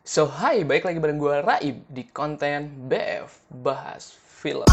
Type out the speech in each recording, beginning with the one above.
Hai, baik lagi bareng gue Raib di konten BF Bahas Film.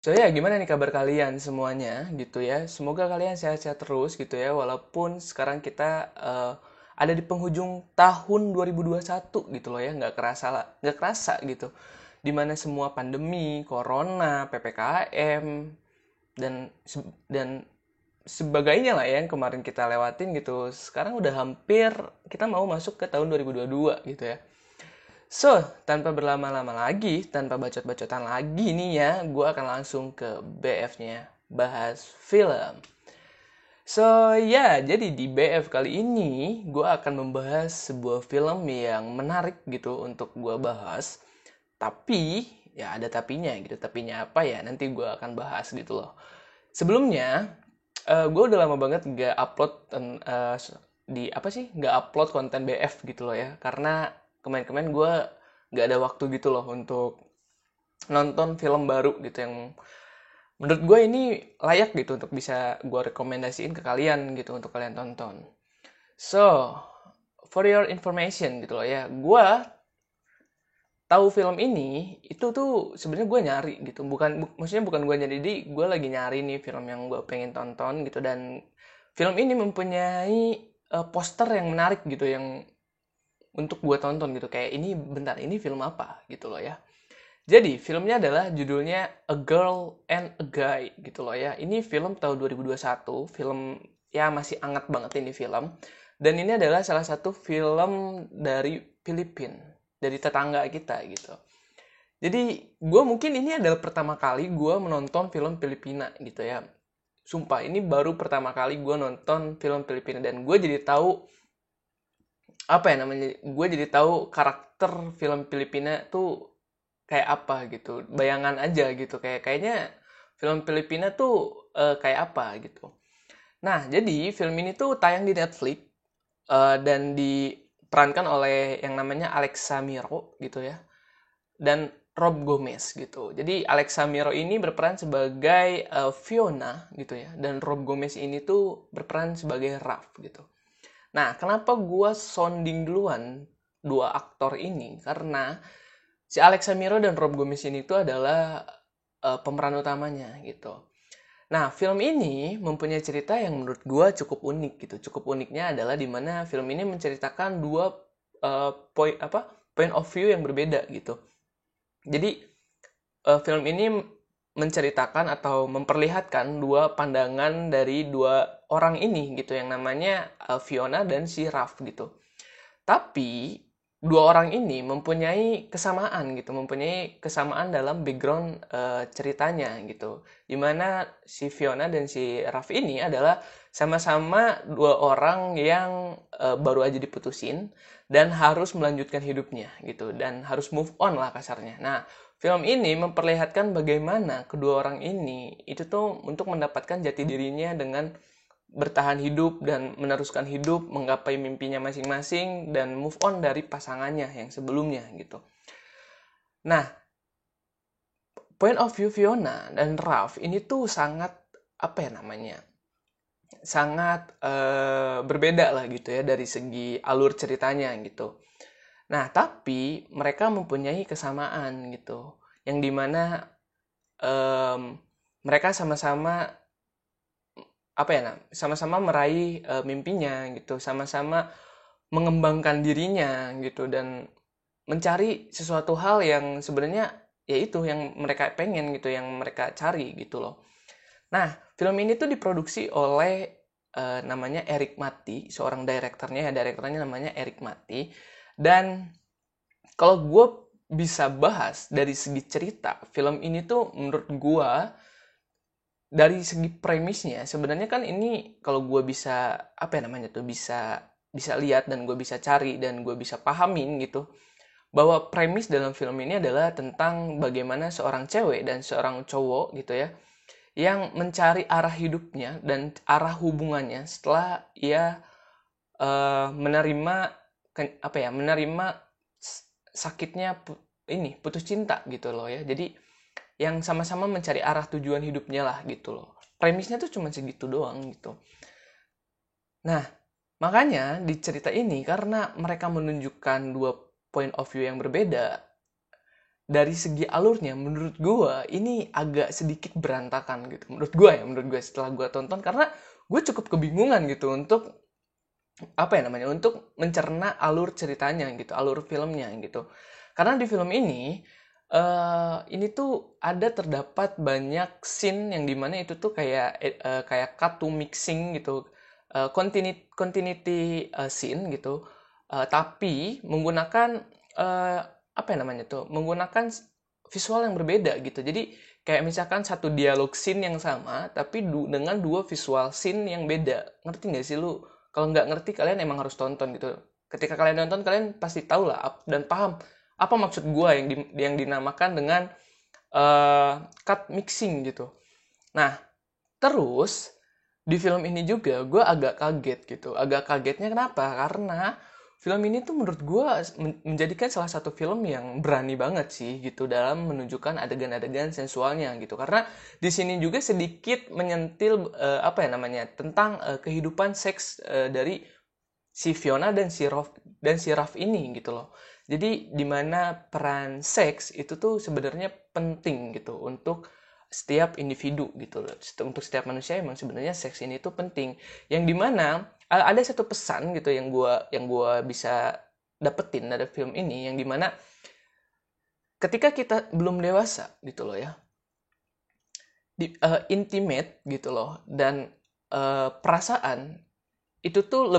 Gimana nih kabar kalian semuanya gitu ya? Semoga kalian sehat-sehat terus gitu ya, walaupun sekarang kita ada di penghujung tahun 2021 gitu loh ya, nggak kerasa gitu. Dimana semua pandemi, corona, PPKM, dan dan sebagainya lah ya yang kemarin kita lewatin gitu. Sekarang udah hampir kita mau masuk ke tahun 2022 gitu ya. Tanpa berlama-lama lagi, tanpa bacot-bacotan lagi nih ya, gue akan langsung ke BF-nya, bahas film. Jadi di BF kali ini, gue akan membahas sebuah film yang menarik gitu untuk gue bahas. Tapi, ya ada tapinya gitu. Tapinya apa ya? Nanti gue akan bahas gitu loh. Sebelumnya, gue udah lama banget gak upload nggak upload konten BF gitu loh ya, karena kemarin-kemarin gue nggak ada waktu gitu loh untuk nonton film baru gitu yang menurut gue ini layak gitu untuk bisa gue rekomendasiin ke kalian gitu untuk kalian tonton. So, for your information gitu loh ya, gue tahu film ini itu tuh sebenarnya gue nyari gitu, maksudnya bukan gue nyari, jadi gue lagi nyari nih film yang gue pengen tonton gitu, dan film ini mempunyai poster yang menarik gitu yang untuk gue tonton gitu, kayak ini bentar, ini film apa gitu loh ya. Jadi filmnya adalah judulnya A Girl and a Guy gitu loh ya. Ini film tahun 2021, film ya masih anget banget ini film. Dan ini adalah salah satu film dari Filipina, dari tetangga kita gitu. Jadi gue mungkin ini adalah pertama kali gue menonton film Filipina gitu ya. Sumpah, ini baru pertama kali gue nonton film Filipina, dan gue jadi tahu apa ya namanya, gue jadi tahu karakter film Filipina tuh kayak apa gitu, bayangan aja gitu, kayaknya film Filipina tuh kayak apa gitu. Nah, jadi film ini tuh tayang di Netflix, dan diperankan oleh yang namanya Alexa Miro gitu ya, dan Rob Gomez gitu. Jadi Alexa Miro ini berperan sebagai Fiona gitu ya, dan Rob Gomez ini tuh berperan sebagai Ralph gitu. Nah, kenapa gue sounding duluan dua aktor ini? Karena si Alexa Miro dan Rob Gomez ini tuh adalah pemeran utamanya gitu. Nah, film ini mempunyai cerita yang menurut gue cukup unik gitu. Cukup uniknya adalah di mana film ini menceritakan dua point of view yang berbeda gitu. Jadi film ini menceritakan atau memperlihatkan dua pandangan dari dua orang ini gitu, yang namanya Fiona dan si Ralph gitu. Tapi dua orang ini mempunyai kesamaan dalam background ceritanya gitu. Dimana si Fiona dan si Ralph ini adalah sama-sama dua orang yang baru aja diputusin dan harus melanjutkan hidupnya gitu, dan harus move on lah kasarnya. Nah, film ini memperlihatkan bagaimana kedua orang ini itu tuh untuk mendapatkan jati dirinya dengan bertahan hidup dan meneruskan hidup, menggapai mimpinya masing-masing, dan move on dari pasangannya yang sebelumnya gitu. Nah, point of view Fiona dan Ralph ini tuh sangat apa ya namanya, sangat berbeda lah gitu ya dari segi alur ceritanya gitu. Nah, tapi mereka mempunyai kesamaan gitu, yang dimana mereka sama-sama apa ya, sama-sama meraih mimpinya gitu, sama-sama mengembangkan dirinya gitu, dan mencari sesuatu hal yang sebenarnya ya itu yang mereka pengen gitu, yang mereka cari gitu loh. Nah, film ini tuh diproduksi oleh namanya Eric Mati, seorang direkturnya namanya Eric Mati. Dan kalau gue bisa bahas dari segi cerita, film ini tuh menurut gue dari segi premisnya sebenarnya kan ini, kalau gue bisa apa ya namanya tuh, bisa bisa lihat dan gue bisa cari dan gue bisa pahamin gitu, bahwa premis dalam film ini adalah tentang bagaimana seorang cewek dan seorang cowok gitu ya, yang mencari arah hidupnya dan arah hubungannya setelah ia menerima menerima sakitnya putus cinta gitu loh ya. Jadi yang sama-sama mencari arah tujuan hidupnya lah gitu loh. Premisnya tuh cuma segitu doang gitu. Nah, makanya di cerita ini karena mereka menunjukkan dua point of view yang berbeda, dari segi alurnya menurut gue ini agak sedikit berantakan gitu. Menurut gue setelah gue tonton, karena gue cukup kebingungan gitu untuk untuk mencerna alur ceritanya gitu, alur filmnya gitu. Karena di film ini tuh terdapat banyak scene yang dimana itu tuh kayak cut to mixing gitu, continuity scene gitu, tapi menggunakan eh, menggunakan visual yang berbeda gitu. Jadi kayak misalkan satu dialog scene yang sama tapi dengan dua visual scene yang beda. Ngerti nggak sih lu? Kalau nggak ngerti, kalian emang harus tonton gitu. Ketika kalian nonton, kalian pasti tahu lah dan paham apa maksud gua yang dinamakan dengan cut mixing gitu. Nah, terus di film ini juga gue agak kaget gitu. Agak kagetnya kenapa? Karena film ini tuh menurut gue menjadikan salah satu film yang berani banget sih gitu dalam menunjukkan adegan-adegan sensualnya gitu. Karena di sini juga sedikit menyentil tentang kehidupan seks dari si Fiona dan si Raf ini gitu loh. Jadi dimana peran seks itu tuh sebenarnya penting gitu untuk setiap individu gitu loh. Untuk setiap manusia emang sebenarnya seks ini tuh penting. Yang dimana ada satu pesan gitu yang gua bisa dapetin dari film ini, yang dimana ketika kita belum dewasa gitu loh ya, intimate gitu loh, dan perasaan itu tuh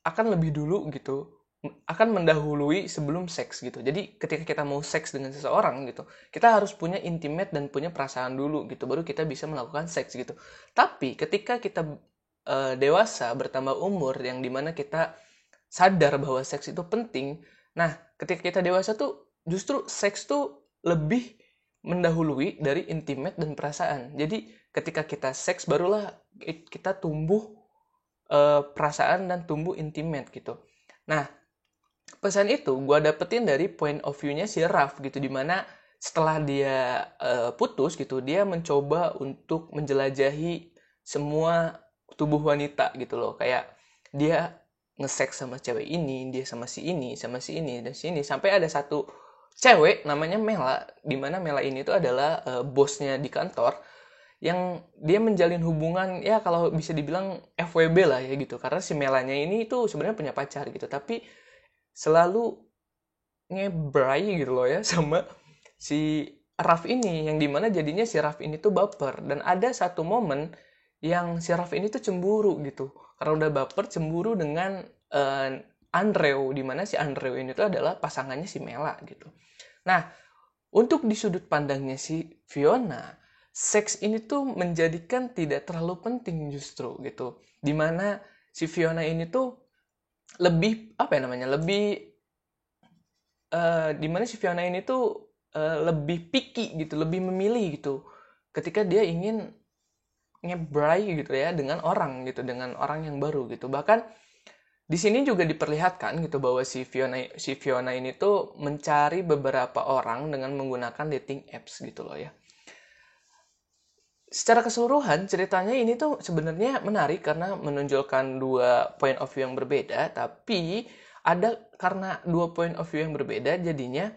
akan lebih dulu gitu, akan mendahului sebelum seks gitu. Jadi ketika kita mau seks dengan seseorang gitu, kita harus punya intimate dan punya perasaan dulu gitu, baru kita bisa melakukan seks gitu. Tapi ketika kita dewasa, bertambah umur, yang dimana kita sadar bahwa seks itu penting, nah ketika kita dewasa tuh justru seks tuh lebih mendahului dari intimate dan perasaan. Jadi ketika kita seks barulah kita tumbuh perasaan dan tumbuh intimate gitu. Nah, pesan itu gue dapetin dari point of view-nya si Raf gitu, dimana setelah dia putus gitu, dia mencoba untuk menjelajahi semua tubuh wanita gitu loh. Kayak dia nge-sex sama cewek ini, dia sama si ini, sama si ini, dan si ini. Sampai ada satu cewek namanya Mela, dimana Mela ini tuh adalah bosnya di kantor, yang dia menjalin hubungan ya kalau bisa dibilang FWB lah ya gitu, karena si Melanya ini tuh sebenarnya punya pacar gitu, tapi selalu ngebray gitu loh ya sama si Raf ini, yang dimana jadinya si Raf ini tuh baper, dan ada satu momen yang si Raf ini tuh cemburu gitu, karena udah baper cemburu dengan Andrew, dimana si Andrew ini tuh adalah pasangannya si Mela gitu. Nah, untuk di sudut pandangnya si Fiona, seks ini tuh menjadikan tidak terlalu penting justru gitu. Dimana si Fiona ini tuh lebih dimana si Fiona ini tuh lebih picky gitu, lebih memilih gitu. Ketika dia ingin ngebray gitu ya dengan orang gitu, dengan orang yang baru gitu. Bahkan di sini juga diperlihatkan gitu bahwa si Fiona ini tuh mencari beberapa orang dengan menggunakan dating apps gitu loh ya. Secara keseluruhan ceritanya ini tuh sebenarnya menarik karena menonjolkan dua point of view yang berbeda, tapi karena dua point of view yang berbeda jadinya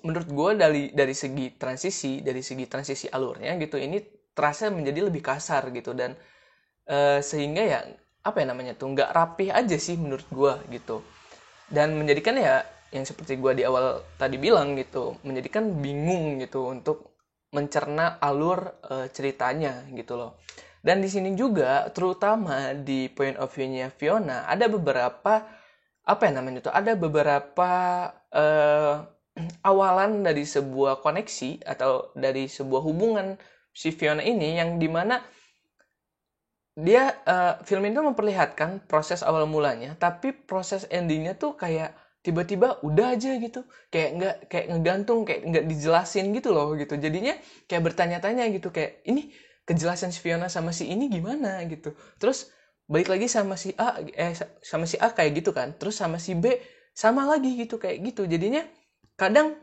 menurut gue dari segi transisi alurnya gitu, ini terasa menjadi lebih kasar gitu, dan sehingga ya tuh nggak rapih aja sih menurut gue gitu, dan menjadikan ya yang seperti gue di awal tadi bilang gitu, menjadikan bingung gitu untuk mencerna alur ceritanya gitu loh. Dan di sini juga terutama di point of view-nya Fiona ada beberapa ada beberapa eh, awalan dari sebuah koneksi atau dari sebuah hubungan si Fiona ini, yang dimana film itu memperlihatkan proses awal mulanya, tapi proses endingnya tuh kayak tiba-tiba udah aja gitu, kayak ngegantung, kayak nggak dijelasin gitu loh gitu. Jadinya kayak bertanya-tanya gitu, kayak ini kejelasan si Fiona sama si ini gimana gitu. Terus balik lagi sama si A kayak gitu kan, terus sama si B sama lagi gitu kayak gitu. Jadinya kadang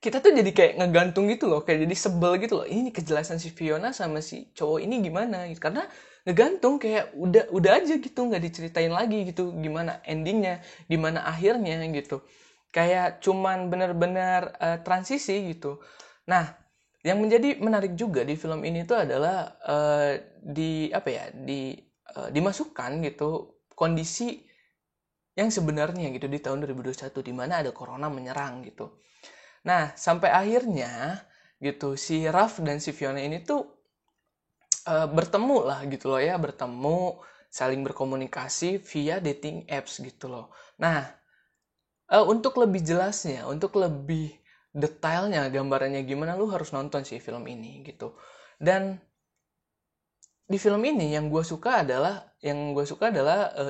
kita tuh jadi kayak ngegantung gitu loh, kayak jadi sebel gitu loh, ini kejelasan si Fiona sama si cowok ini gimana gitu, karena ngegantung kayak udah aja gitu, nggak diceritain lagi gitu gimana endingnya, gimana akhirnya gitu, kayak cuman bener-bener transisi gitu. Nah, yang menjadi menarik juga di film ini tuh adalah di apa ya, dimasukkan gitu kondisi yang sebenarnya gitu di tahun 2021 di mana ada corona menyerang gitu. Nah, sampai akhirnya gitu si Raf dan si Fiona ini tuh bertemu lah gitu loh ya, bertemu, saling berkomunikasi via dating apps gitu loh. Nah, untuk lebih jelasnya, untuk lebih detailnya gambarannya gimana, lu harus nonton sih film ini gitu. Dan di film ini yang gue suka adalah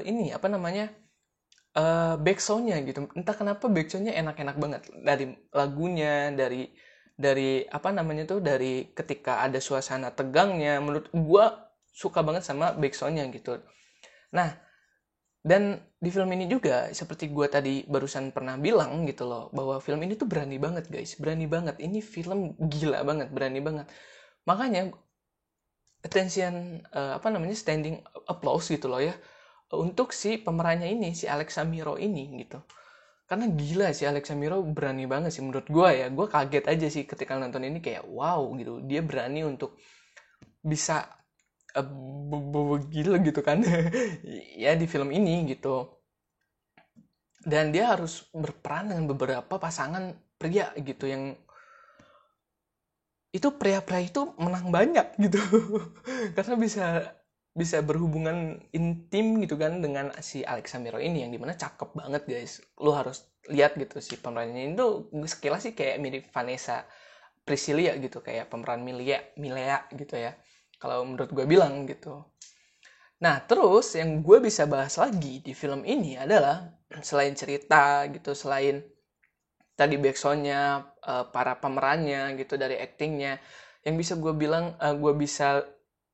ini apa namanya, backsoundnya gitu, entah kenapa backsoundnya enak-enak banget, dari lagunya, dari apa namanya tuh, dari ketika ada suasana tegangnya, menurut gue suka banget sama backsoundnya gitu. Nah, dan di film ini juga seperti gue tadi barusan pernah bilang gitu loh, bahwa film ini tuh berani banget guys, berani banget, ini film gila banget, berani banget. Makanya attention apa namanya, standing applause gitu loh ya, untuk si pemerannya ini, si Alexa Miro ini gitu. Karena gila sih, Alexa Miro berani banget sih menurut gue ya. Gue kaget aja sih ketika nonton ini, kayak wow gitu. Dia berani untuk bisa gila gitu kan. Ya di film ini gitu. Dan dia harus berperan dengan beberapa pasangan pria gitu, yang itu pria-pria itu menang banyak gitu. Karena bisa bisa berhubungan intim gitu kan dengan si Alexa Miro ini, yang dimana cakep banget guys. Lu harus lihat gitu, si pemerannya itu sekilas sih kayak mirip Vanessa Priscilia gitu, kayak pemeran Milea gitu ya, kalau menurut gue bilang gitu. Nah, terus yang gue bisa bahas lagi di film ini adalah selain cerita gitu, selain tadi backsoundnya, para pemerannya gitu, dari actingnya, yang bisa gue bilang, gue bisa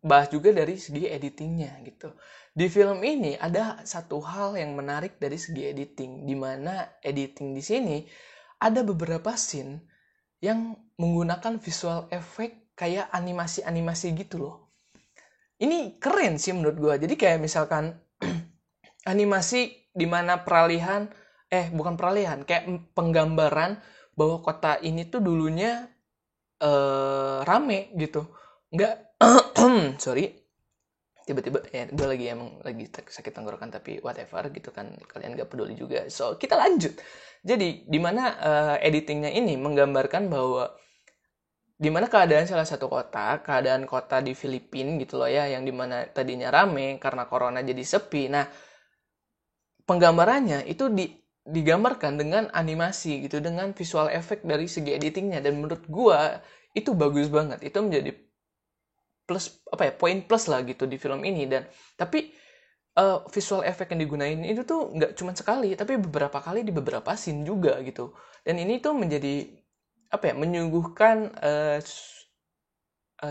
bahas juga dari segi editingnya gitu. Di film ini ada satu hal yang menarik dari segi editing, di mana editing di sini ada beberapa scene yang menggunakan visual effect kayak animasi-animasi gitu loh. Ini keren sih menurut gue. Jadi kayak misalkan animasi di mana peralihan, bukan peralihan, kayak penggambaran bahwa kota ini tuh dulunya rame gitu. Nggak, sorry, tiba-tiba ya gue lagi emang lagi sakit tenggorokan, tapi whatever gitu kan, kalian gak peduli juga, so kita lanjut. Jadi dimana editingnya ini menggambarkan bahwa dimana keadaan salah satu kota, keadaan kota di Filipina gitu loh ya, yang dimana tadinya rame karena corona jadi sepi. Nah, penggambarannya itu digambarkan dengan animasi gitu, dengan visual effect dari segi editingnya, dan menurut gua itu bagus banget. Itu menjadi plus apa ya, poin plus lah gitu di film ini. Dan tapi visual effect yang digunain itu tuh nggak cuma sekali, tapi beberapa kali di beberapa scene juga gitu. Dan ini tuh menjadi apa ya, menyuguhkan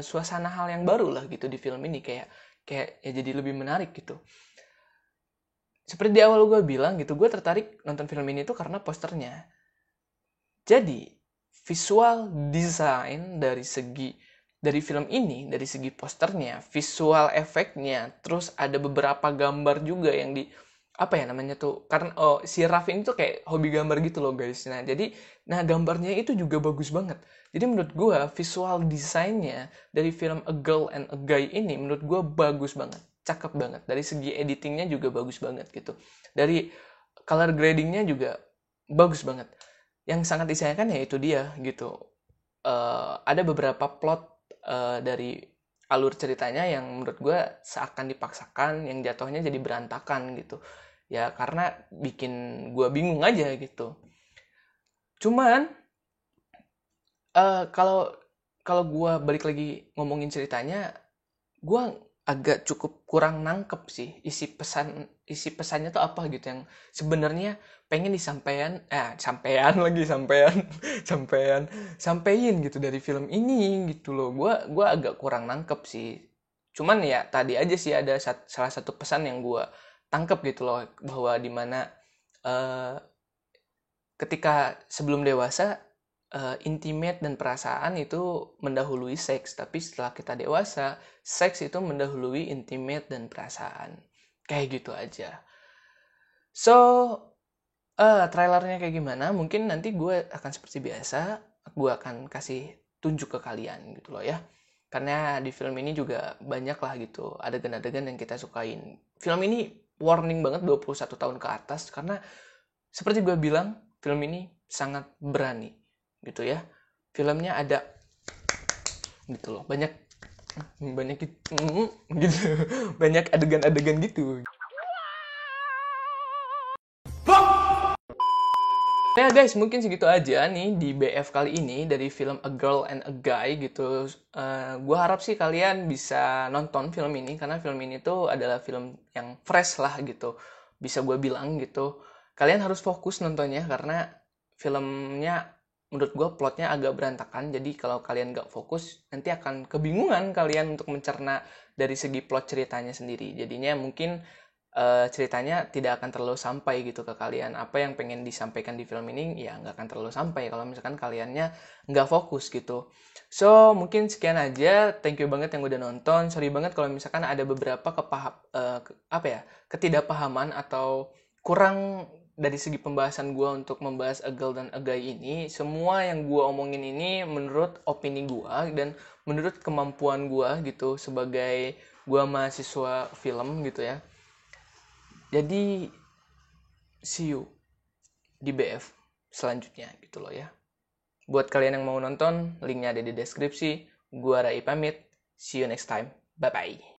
suasana hal yang baru lah gitu di film ini, kayak kayak ya jadi lebih menarik gitu. Seperti di awal gue bilang gitu, gue tertarik nonton film ini tuh karena posternya. Jadi visual design dari film ini, dari segi posternya, visual efeknya, terus ada beberapa gambar juga yang di apa ya namanya tuh, karena si Raf ini tuh kayak hobi gambar gitu loh guys. Nah jadi, nah gambarnya itu juga bagus banget. Jadi menurut gue visual desainnya dari film A Girl and a Guy ini menurut gue bagus banget, cakep banget. Dari segi editingnya juga bagus banget gitu. Dari color gradingnya juga bagus banget. Yang sangat disayangkan ya itu dia gitu. Ada beberapa plot dari alur ceritanya yang menurut gue seakan dipaksakan, yang jatuhnya jadi berantakan gitu. Ya karena bikin gue bingung aja gitu. Cuman kalau kalau gue balik lagi ngomongin ceritanya, gue agak cukup kurang nangkep sih isi pesannya tuh apa gitu, yang sebenarnya pengen disampaikan, sampean lagi sampean sampein gitu dari film ini gitu loh. Gue agak kurang nangkep sih. Cuman ya tadi aja sih ada salah satu pesan yang gue tangkep gitu loh, bahwa dimana ketika sebelum dewasa intimate dan perasaan itu mendahului seks, tapi setelah kita dewasa, seks itu mendahului intimate dan perasaan. Kayak gitu aja. So, trailernya kayak gimana? Mungkin nanti gue akan seperti biasa, gue akan kasih tunjuk ke kalian gitu loh ya. Karena di film ini juga banyak lah gitu adegan-adegan yang kita sukain. Film ini warning banget 21 tahun ke atas karena seperti gue bilang, film ini sangat berani gitu ya. Filmnya ada gitu loh, banyak banyak gitu, gitu. Banyak adegan-adegan gitu. Ya guys, mungkin segitu aja nih di BF kali ini dari film A Girl and a Guy gitu. Gue harap sih kalian bisa nonton film ini karena film ini tuh adalah film yang fresh lah gitu. Bisa gue bilang gitu. Kalian harus fokus nontonnya karena filmnya menurut gue plotnya agak berantakan. Jadi kalau kalian gak fokus nanti akan kebingungan kalian untuk mencerna dari segi plot ceritanya sendiri. Jadinya mungkin ceritanya tidak akan terlalu sampai gitu ke kalian. Apa yang pengen disampaikan di film ini ya nggak akan terlalu sampai kalau misalkan kaliannya nggak fokus gitu. So mungkin sekian aja. Thank you banget yang udah nonton. Sorry banget kalau misalkan ada beberapa ketidakpahaman atau kurang dari segi pembahasan gue untuk membahas A Girl dan a Guy ini. Semua yang gue omongin ini menurut opini gue dan menurut kemampuan gue gitu sebagai gue mahasiswa film gitu ya. Jadi see you di BF selanjutnya gitu loh ya. Buat kalian yang mau nonton, linknya ada di deskripsi. Gua Rai pamit. See you next time. Bye-bye.